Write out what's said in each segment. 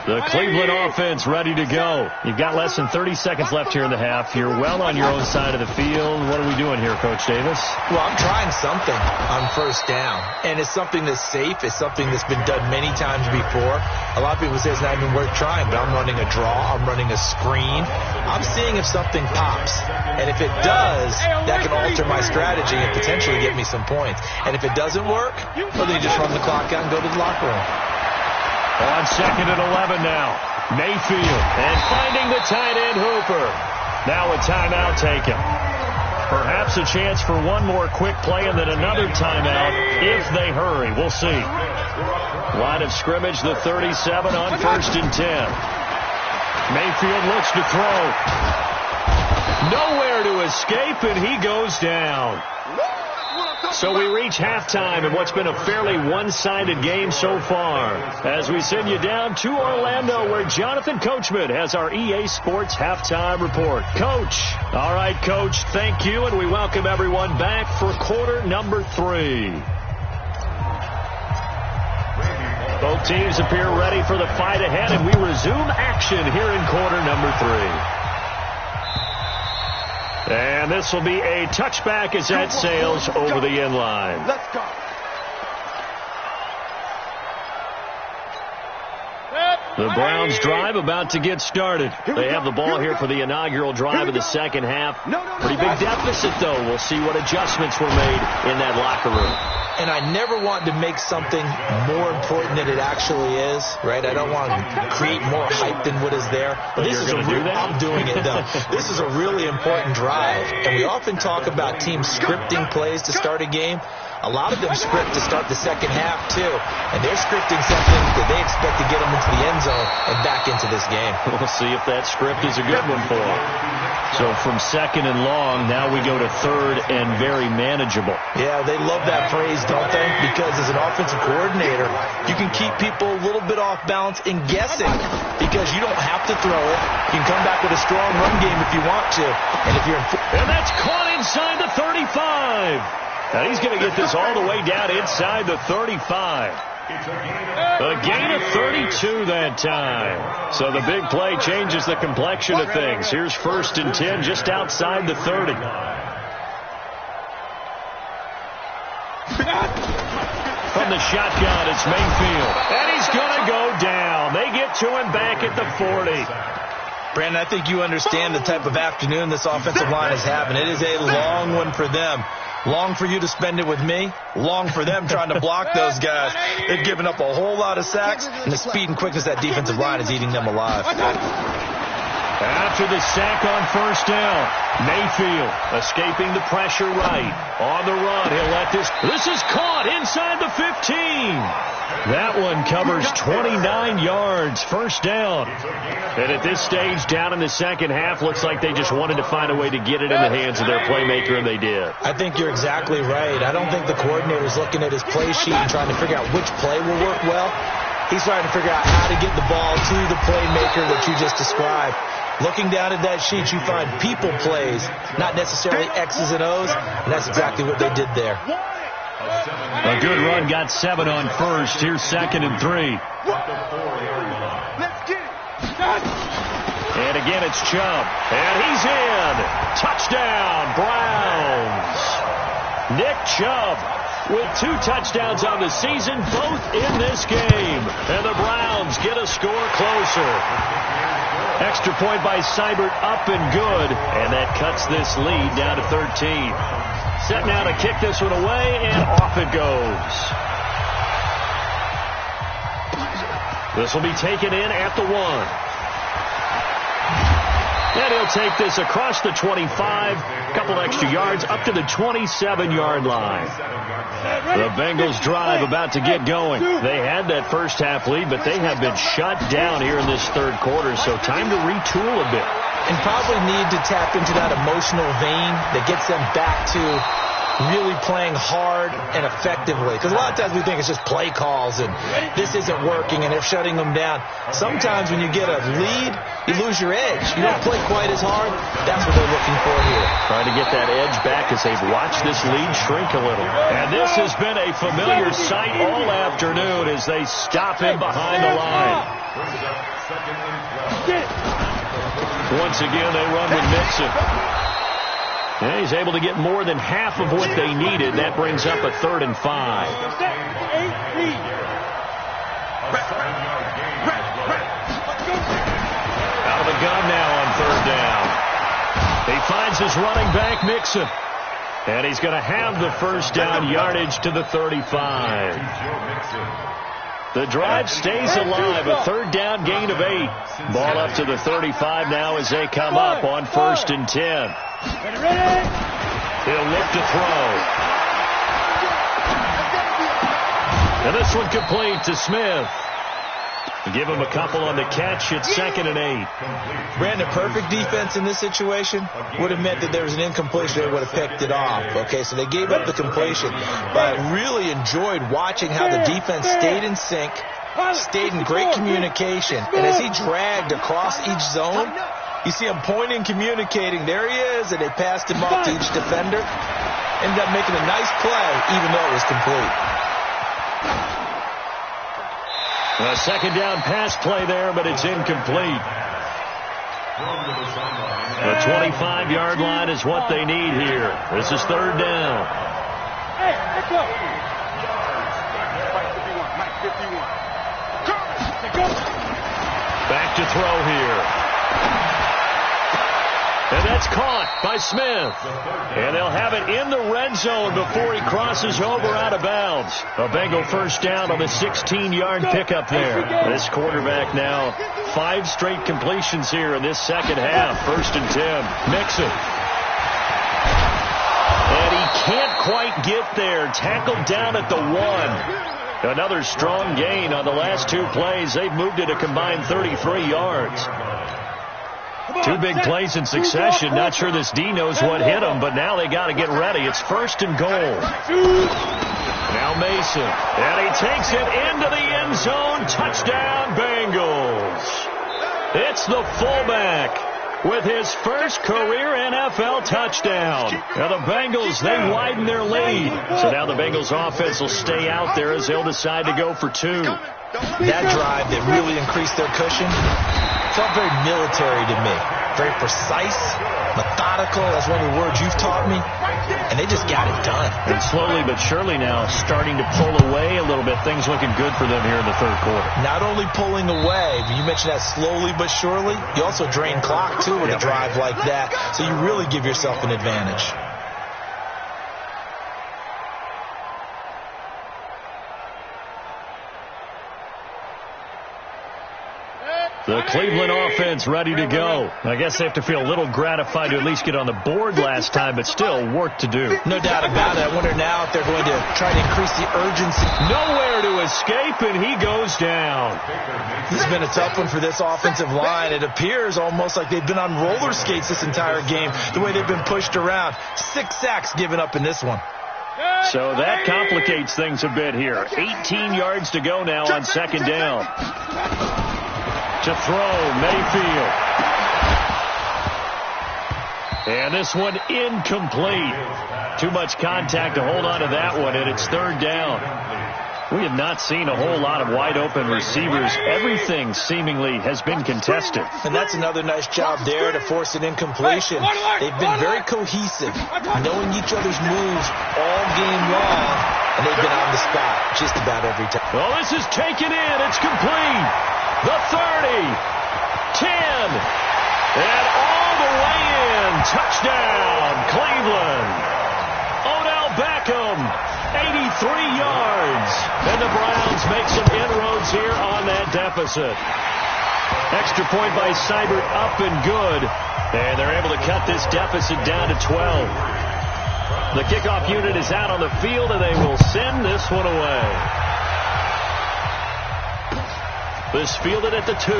The Cleveland offense ready to go. You've got less than 30 seconds left here in the half. You're well on your own side of the field. What are we doing here, Coach Davis? Well, I'm trying something on first down, and it's something that's safe. It's something that's been done many times before. A lot of people say it's not even worth trying, but I'm running a draw. I'm running a screen. I'm seeing if something pops, and if it does, that can alter my strategy and potentially get me some points. And if it doesn't work, well, then you just run the clock out and go to the locker room. On second and 11 now. Mayfield. And finding the tight end Hooper. Now a timeout taken. Perhaps a chance for one more quick play and then another timeout if they hurry. We'll see. Line of scrimmage, the 37 on first and 10. Mayfield looks to throw. Nowhere to escape, and he goes down. So we reach halftime in what's been a fairly one-sided game so far. As we send you down to Orlando, where Jonathan Coachman has our EA Sports halftime report. Coach. All right, Coach, thank you, and we welcome everyone back for quarter number 3. Both teams appear ready for the fight ahead, and we resume action here in quarter number 3. And this will be a touchback as that sails over the end line. Let's go. The Browns drive about to get started. They have the ball here for the inaugural drive of the second half. Pretty big deficit, though. We'll see what adjustments were made in that locker room. And I never want to make something more important than it actually is, right? I don't want to create more hype than what is there. But this is I'm doing it, though. This is a really important drive. And we often talk about teams scripting plays to start a game. A lot of them script to start the second half, too. And they're scripting something that they expect to get them into the end zone and back into this game. We'll see if that script is a good one for them. So from second and long, now we go to third and very manageable. Yeah, they love that phrase, don't they? Because as an offensive coordinator, you can keep people a little bit off balance and guessing because you don't have to throw it. You can come back with a strong run game if you want to. And that's caught inside the 35. Now he's going to get this all the way down inside the 35. A gain of 32 that time. So the big play changes the complexion of things. Here's first and 10 just outside the 30. From the shotgun, it's Mayfield. And he's going to go down. They get to him back at the 40. Brandon, I think you understand the type of afternoon this offensive line is having. It is a long one for them. Long for you to spend it with me. Long for them trying to block those guys. They've given up a whole lot of sacks, and the speed and quickness of that defensive line is eating them alive. After the sack on first down, Mayfield escaping the pressure right. On the run, he'll let this is caught inside the 15. That one covers 29 yards, first down. And at this stage, down in the second half, looks like they just wanted to find a way to get it in the hands of their playmaker, and they did. I think you're exactly right. I don't think the coordinator's looking at his play sheet and trying to figure out which play will work well. He's trying to figure out how to get the ball to the playmaker that you just described. Looking down at that sheet, you find people plays, not necessarily X's and O's, and that's exactly what they did there. A good run, got 7 on first. Here's second and 3. And again, it's Chubb. And he's in. Touchdown, Browns. Nick Chubb with 2 touchdowns on the season, both in this game. And the Browns get a score closer. Extra point by Seibert, up and good. And that cuts this lead down to 13. Set now to kick this one away, and off it goes. This will be taken in at the 1. And he'll take this across the 25, a couple extra yards, up to the 27-yard line. The Bengals drive about to get going. They had that first half lead, but they have been shut down here in this third quarter, so time to retool a bit. And probably need to tap into that emotional vein that gets them back to really playing hard and effectively. Because a lot of times we think it's just play calls and this isn't working and they're shutting them down. Sometimes when you get a lead, you lose your edge. You don't play quite as hard. That's what they're looking for here. Trying to get that edge back as they've watched this lead shrink a little. And this has been a familiar sight all afternoon as they stop him behind the line. once again, they run with Mixon. And he's able to get more than half of what they needed. That brings up a 3rd and 5. Out of the gun now on 3rd down. He finds his running back, Mixon. And he's going to have the first down yardage to the 35. The drive stays alive. A 3rd down gain of 8. Ball up to the 35 now as they come up on 1st and 10. He'll look to throw. And this one complete to Smith. Give him a couple on the catch. It's 2nd and 8. Brandon, perfect defense in this situation would have meant that there was an incompletion. They would have picked it off. Okay, so they gave up the completion. But I really enjoyed watching how the defense stayed in sync, stayed in great communication. And as he dragged across each zone, you see him pointing, communicating. There he is, and they passed him off to each defender. Ended up making a nice play, even though it was complete. A 2nd down pass play there, but it's incomplete. The 25-yard line is what they need here. This is 3rd down. Back to throw here. And that's caught by Smith. And they'll have it in the red zone before he crosses over out of bounds. A Bengal first down on the 16-yard pickup there. This quarterback now 5 straight completions here in this second half. 1st and 10. Mixon. And he can't quite get there. Tackled down at the 1. Another strong gain on the last 2 plays. They've moved it a combined 33 yards. 2 big plays in succession. Not sure this D knows what hit him, but now they got to get ready. It's 1st and goal. Now Mason. And he takes it into the end zone. Touchdown, Bengals. It's the fullback with his first career NFL touchdown. Now the Bengals, they widen their lead. So now the Bengals offense will stay out there as they'll decide to go for 2. That drive that really increased their cushion felt very military to me. Very precise, methodical. That's one of the words you've taught me. And they just got it done. And slowly but surely now starting to pull away a little bit. Things looking good for them here in the 3rd quarter. Not only pulling away, but you mentioned that slowly but surely. You also drain clock, too, with a drive like that. So you really give yourself an advantage. The Cleveland offense ready to go. I guess they have to feel a little gratified to at least get on the board last time, but still work to do. No doubt about it. I wonder now if they're going to try to increase the urgency. Nowhere to escape, and he goes down. This has been a tough one for this offensive line. It appears almost like they've been on roller skates this entire game, the way they've been pushed around. 6 sacks given up in this one. So that complicates things a bit here. 18 yards to go now on 2nd down. To throw, Mayfield. And this one incomplete. Too much contact to hold on to that one, and it's 3rd down. We have not seen a whole lot of wide-open receivers. Everything seemingly has been contested. And that's another nice job there to force an incompletion. They've been very cohesive, knowing each other's moves all game long, and they've been on the spot just about every time. Well, this is taken in. It's complete. The 30, 10, and all the way in. Touchdown, Cleveland. Odell Beckham, 83 yards. And the Browns make some inroads here on that deficit. Extra point by Seibert, up and good. And they're able to cut this deficit down to 12. The kickoff unit is out on the field, and they will send this one away. This fielded at the 2.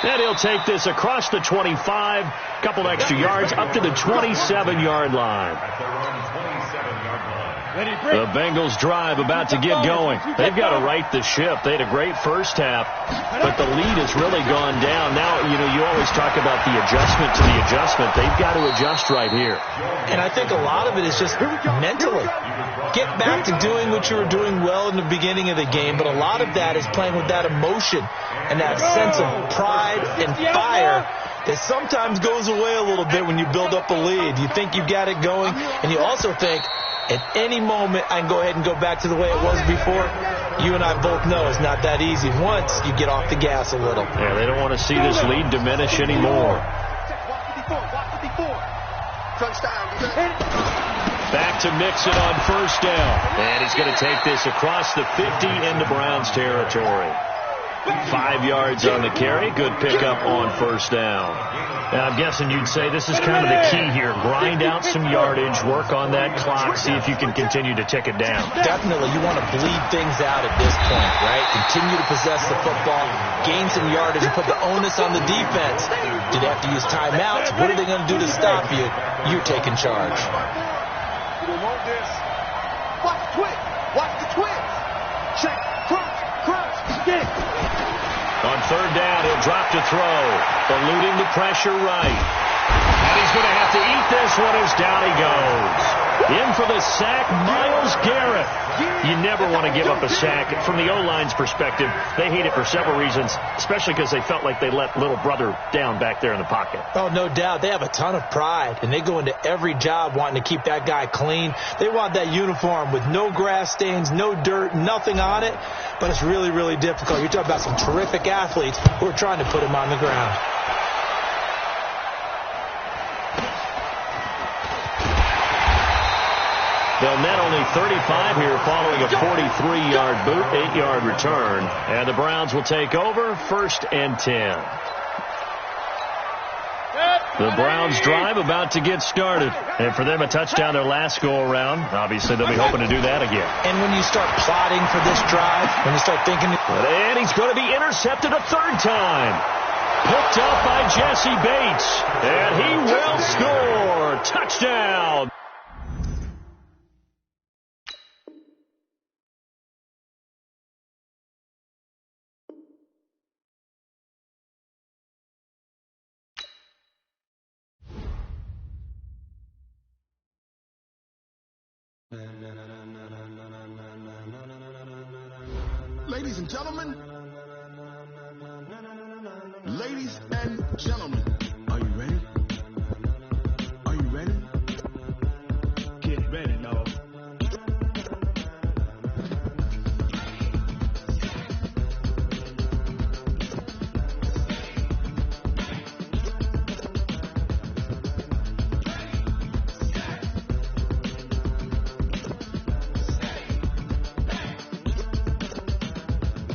And he'll take this across the 25. Couple extra yards up to the 27-yard line. The Bengals drive about to get going. They've got to right the ship. They had a great first half, but the lead has really gone down. Now, you always talk about the adjustment to the adjustment. They've got to adjust right here. And I think a lot of it is just mentally. Get back to doing what you were doing well in the beginning of the game, but a lot of that is playing with that emotion and that sense of pride and fire that sometimes goes away a little bit when you build up a lead. You think you got it going, and you also think, at any moment, I can go ahead and go back to the way it was before. You and I both know it's not that easy once you get off the gas a little. Yeah, they don't want to see this lead diminish anymore. Back to Mixon on first down. And he's going to take this across the 50 into Browns territory. 5 yards on the carry. Good pickup on first down. And I'm guessing you'd say this is kind of the key here. Grind out some yardage, work on that clock, see if you can continue to tick it down. Definitely. You want to bleed things out at this point, right? Continue to possess the football, gain some yardage, and put the onus on the defense. Do they have to use timeouts? What are they going to do to stop you? You're taking charge. Watch the twitch. Watch the twitch. Check. Crunch. Stick. On third down, he'll drop to throw. Eluding the pressure right. And he's going to have to eat this one as down he goes. In for the sack, Myles Garrett. You never want to give up a sack. From the O-line's perspective, they hate it for several reasons, especially because they felt like they let little brother down back there in the pocket. Oh, no doubt. They have a ton of pride, and they go into every job wanting to keep that guy clean. They want that uniform with no grass stains, no dirt, nothing on it, but it's really, really difficult. You're talking about some terrific athletes who are trying to put him on the ground. They'll net only 35 here following a 43-yard boot, 8-yard return. And the Browns will take over, 1st and 10. The Browns drive about to get started. And for them, a touchdown their last go-around. Obviously, they'll be hoping to do that again. And when you start plotting for this drive, when you start thinking... And he's going to be intercepted a third time. Picked up by Jesse Bates. And he will score. Touchdown. Ladies and gentlemen, are you ready? Are you ready? Get ready, y'all.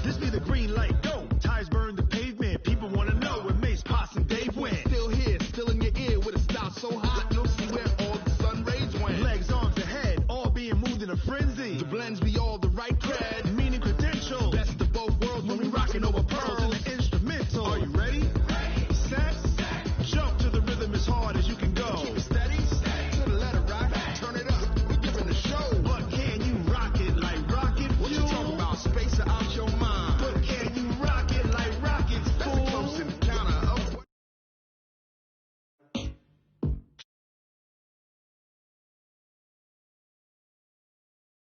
This be the green light. Go.